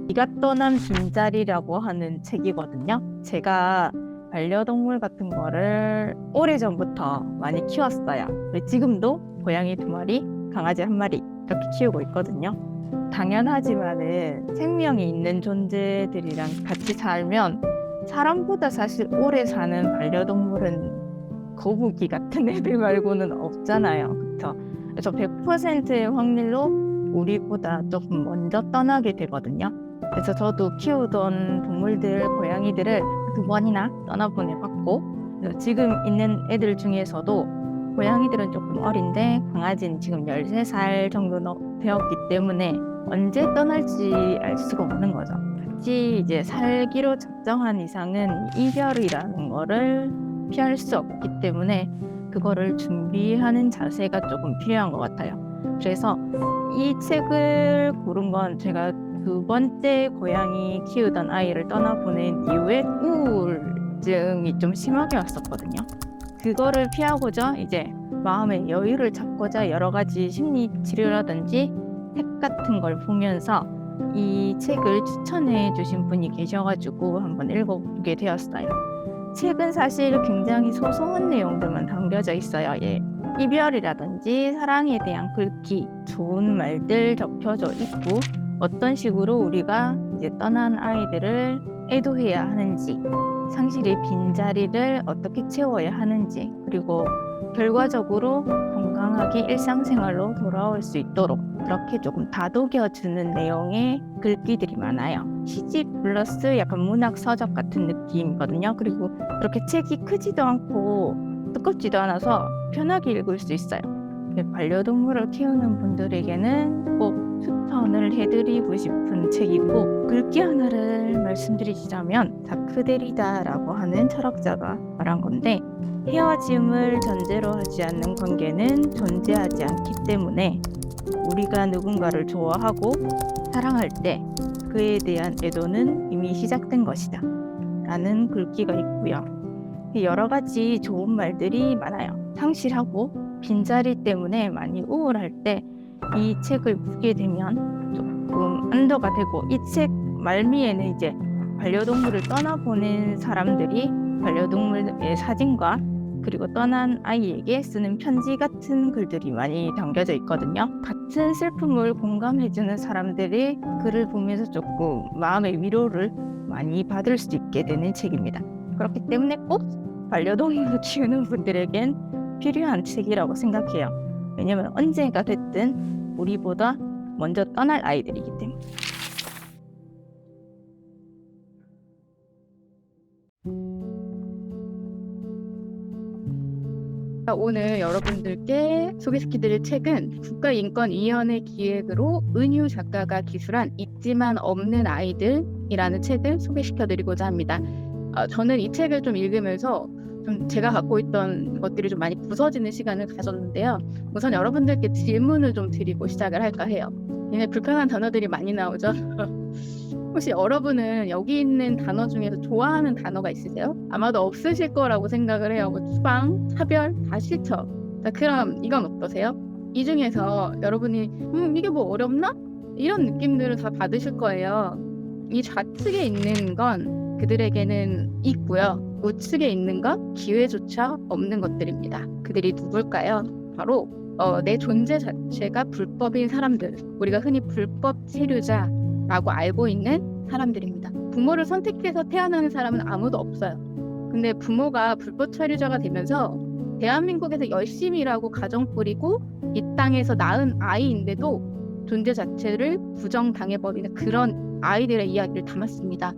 네가 떠난 빈자리라고 하는 책이거든요. 제가 반려동물 같은 거를 오래전부터 많이 키웠어요. 그리고 지금도 고양이 2마리, 강아지 1마리 이렇게 키우고 있거든요. 당연하지만은 생명이 있는 존재들이랑 같이 살면 사람보다 사실 오래 사는 반려동물은 거북이 같은 애들 말고는 없잖아요. 그렇죠? 그래서 100%의 확률로 우리보다 조금 먼저 떠나게 되거든요. 그래서 저도 키우던 동물들, 고양이들을 2번이나 떠나보내봤고, 그래서 지금 있는 애들 중에서도 고양이들은 조금 어린데 강아지는 지금 13살 정도 되었기 때문에 언제 떠날지 알 수가 없는 거죠. 같이 이제 살기로 작정한 이상은 이별이라는 거를 피할 수 없기 때문에 그거를 준비하는 자세가 조금 필요한 것 같아요. 그래서 이 책을 고른 건 제가 2번째 고양이 키우던 아이를 떠나보낸 이후에 우울증이 좀 심하게 왔었거든요. 그거를 피하고자 이제 마음의 여유를 찾고자 여러 가지 심리 치료라든지 책 같은 걸 보면서 이 책을 추천해 주신 분이 계셔가지고 한번 읽어보게 되었어요. 책은 사실 굉장히 소소한 내용들만 담겨져 있어요. 예. 이별이라든지 사랑에 대한 글귀, 좋은 말들 적혀져 있고 어떤 식으로 우리가 이제 떠난 아이들을 애도해야 하는지, 상실의 빈자리를 어떻게 채워야 하는지, 그리고 결과적으로 건강하게 일상생활로 돌아올 수 있도록 그렇게 조금 다독여주는 내용의 글귀들이 많아요. 시집 플러스 약간 문학 서적 같은 느낌이거든요. 그리고 그렇게 책이 크지도 않고 두껍지도 않아서 편하게 읽을 수 있어요. 반려동물을 키우는 분들에게는 꼭 추천을 해드리고 싶은 책이고, 글귀 하나를 말씀드리자면 자크 데리다라고 하는 철학자가 말한 건데, 헤어짐을 전제로 하지 않는 관계는 존재하지 않기 때문에 우리가 누군가를 좋아하고 사랑할 때 그에 대한 애도는 이미 시작된 것이다 라는 글귀가 있고요. 여러 가지 좋은 말들이 많아요. 상실하고 빈자리 때문에 많이 우울할 때 이 책을 보게 되면 조금 안도가 되고, 이 책 말미에는 이제 반려동물을 떠나보낸 사람들이 반려동물의 사진과 그리고 떠난 아이에게 쓰는 편지 같은 글들이 많이 담겨져 있거든요. 같은 슬픔을 공감해주는 사람들이 글을 보면서 조금 마음의 위로를 많이 받을 수 있게 되는 책입니다. 그렇기 때문에 꼭 반려동물을 키우는 분들에겐 필요한 책이라고 생각해요. 왜냐면 언젠가 됐든 우리보다 먼저 떠날 아이들이기 때문에. 오늘 여러분들께 소개시켜드릴 책은 국가인권위원회 기획으로 은유 작가가 기술한 있지만 없는 아이들이라는 책을 소개시켜드리고자 합니다. 저는 이 책을 좀 읽으면서 좀 제가 갖고 있던 것들이 좀 많이 부서지는 시간을 가졌는데요. 우선 여러분들께 질문을 좀 드리고 시작을 할까 해요. 굉장히 불편한 단어들이 많이 나오죠. 혹시 여러분은 여기 있는 단어 중에서 좋아하는 단어가 있으세요? 아마도 없으실 거라고 생각을 해요. 뭐 추방, 차별, 다 싫죠. 자, 그럼 이건 어떠세요? 이 중에서 여러분이 이게 뭐 어렵나? 이런 느낌들을 다 받으실 거예요. 이 좌측에 있는 건 그들에게는 있고요. 우측에 있는 건 기회조차 없는 것들입니다. 그들이 누굴까요? 바로 내 존재 자체가 불법인 사람들, 우리가 흔히 불법 체류자라고 알고 있는 사람들입니다. 부모를 선택해서 태어나는 사람은 아무도 없어요. 근데 부모가 불법 체류자가 되면서 대한민국에서 열심히 일하고 가정 꾸리고 이 땅에서 낳은 아이인데도 존재 자체를 부정당해버리는 그런 아이들의 이야기를 담았습니다.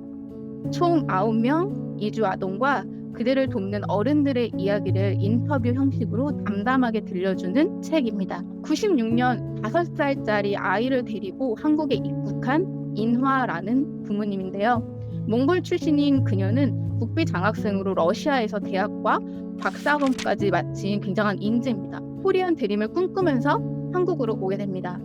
총 9명 이주 아동과 그들을 돕는 어른들의 이야기를 인터뷰 형식으로 담담하게 들려주는 책입니다. 96년 5살짜리 아이를 데리고 한국에 입국한 인화라는 부모님인데요. 몽골 출신인 그녀는 국비 장학생으로 러시아에서 대학과 박사학원까지 마친 굉장한 인재입니다. 코리안 드림을 꿈꾸면서 한국으로 오게 됩니다.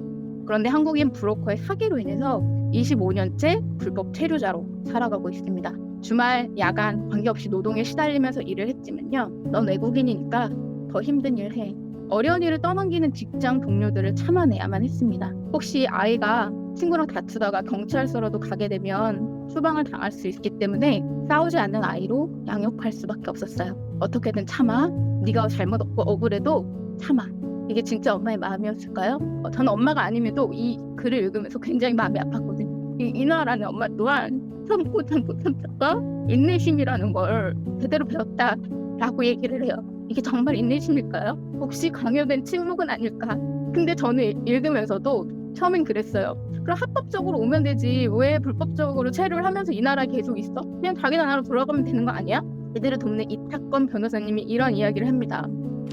그런데 한국인 브로커의 사기로 인해서 25년째 불법 체류자로 살아가고 있습니다. 주말, 야간 관계없이 노동에 시달리면서 일을 했지만요. 넌 외국인이니까 더 힘든 일 해. 어려운 일을 떠넘기는 직장 동료들을 참아내야만 했습니다. 혹시 아이가 친구랑 다투다가 경찰서라도 가게 되면 추방을 당할 수 있기 때문에 싸우지 않는 아이로 양육할 수밖에 없었어요. 어떻게든 참아. 네가 잘못 없고 억울해도 참아. 이게 진짜 엄마의 마음이었을까요? 저는 엄마가 아님에도 이 글을 읽으면서 굉장히 마음이 아팠거든요. 이나라는 엄마 또한 참고 참다가 인내심이라는 걸 제대로 배웠다라고 얘기를 해요. 이게 정말 인내심일까요? 혹시 강요된 침묵은 아닐까? 근데 저는 읽으면서도 처음엔 그랬어요. 그럼 합법적으로 오면 되지 왜 불법적으로 체류를 하면서 이 나라에 계속 있어? 그냥 자기 나라로 돌아가면 되는 거 아니야? 이들을 돕는 이탁건 변호사님이 이런 이야기를 합니다.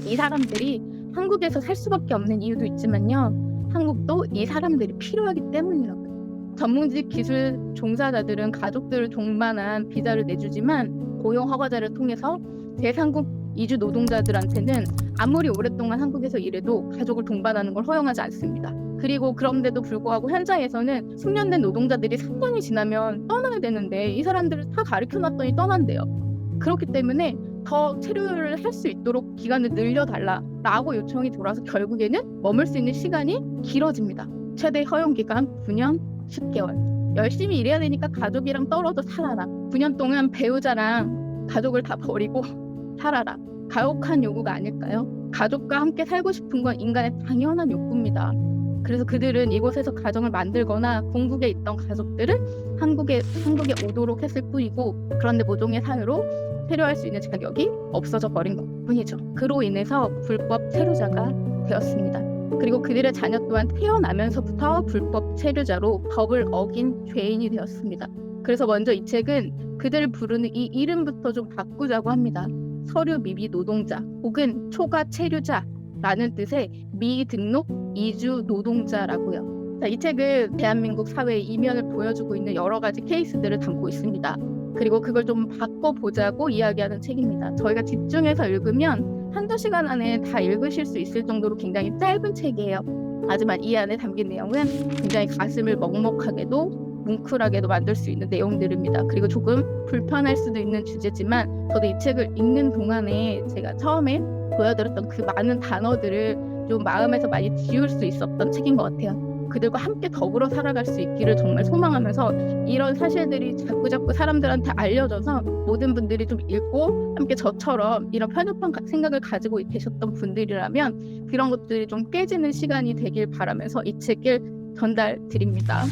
이 사람들이 한국에서 살 수밖에 없는 이유도 있지만요. 한국도 이 사람들이 필요하기 때문이라고요. 전문직 기술 종사자들은 가족들을 동반한 비자를 내주지만 고용 허가자를 통해서 제3국 이주 노동자들한테는 아무리 오랫동안 한국에서 일해도 가족을 동반하는 걸 허용하지 않습니다. 그리고 그런데도 불구하고 현장에서는 숙련된 노동자들이 3년이 지나면 떠나야 되는데 이 사람들을 다 가르쳐놨더니 떠난대요. 그렇기 때문에 더 체류를 할 수 있도록 기간을 늘려달라라고 요청이 들어와서 결국에는 머물 수 있는 시간이 길어집니다. 최대 허용 기간 9년 10개월. 열심히 일해야 되니까 가족이랑 떨어져 살아라. 9년 동안 배우자랑 가족을 다 버리고 살아라. 가혹한 요구가 아닐까요? 가족과 함께 살고 싶은 건 인간의 당연한 욕구입니다. 그래서 그들은 이곳에서 가정을 만들거나 궁극에 있던 가족들은 한국에 오도록 했을 뿐이고, 그런데 모종의 사유로 체류할 수 있는 자격이 없어져 버린 것 뿐이죠. 그로 인해서 불법 체류자가 되었습니다. 그리고 그들의 자녀 또한 태어나면서부터 불법 체류자로 법을 어긴 죄인이 되었습니다. 그래서 먼저 이 책은 그들을 부르는 이 이름부터 좀 바꾸자고 합니다. 서류 미비 노동자 혹은 초과 체류자라는 뜻의 미등록 이주 노동자라고요. 이 책은 대한민국 사회의 이면을 보여주고 있는 여러 가지 케이스들을 담고 있습니다. 그리고 그걸 좀 바꿔보자고 이야기하는 책입니다. 저희가 집중해서 읽으면 한두 시간 안에 다 읽으실 수 있을 정도로 굉장히 짧은 책이에요. 하지만 이 안에 담긴 내용은 굉장히 가슴을 먹먹하게도 뭉클하게도 만들 수 있는 내용들입니다. 그리고 조금 불편할 수도 있는 주제지만 저도 이 책을 읽는 동안에 제가 처음에 보여드렸던 그 많은 단어들을 좀 마음에서 많이 지울 수 있었던 책인 것 같아요. 그들과 함께 더불어 살아갈 수 있기를 정말 소망하면서 이런 사실들이 자꾸자꾸 사람들한테 알려져서 모든 분들이 좀 읽고 함께 저처럼 이런 편협한 생각을 가지고 계셨던 분들이라면 그런 것들이 좀 깨지는 시간이 되길 바라면서 이 책을 전달드립니다.